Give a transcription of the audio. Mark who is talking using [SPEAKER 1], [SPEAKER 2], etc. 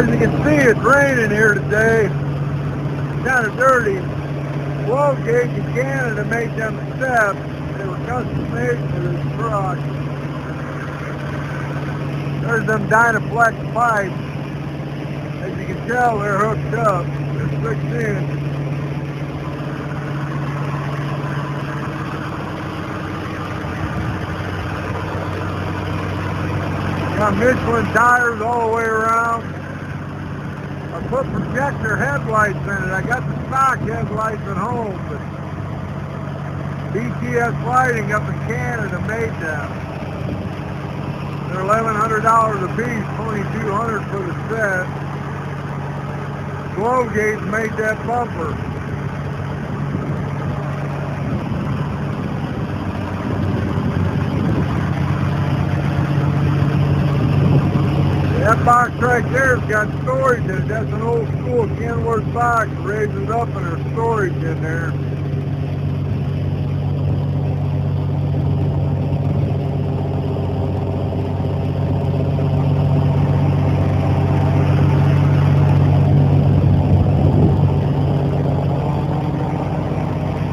[SPEAKER 1] As you can see, it's raining here today. Kind of dirty. Flow gauge in Canada made them steps. They were custom made for this truck. There's them Dynaflex pipes. As you can tell, they're hooked up. They're 6-inch. Got Michelin tires all the way around. I put projector headlights in it. I got the stock headlights at home, but BTS Lighting up in Canada made them. They're $1,100 a piece, $2,200 for the set. Glow gauge made that bumper. That box right there's got storage in it. That's an old school Kenworth box. Raises up and there's storage in there.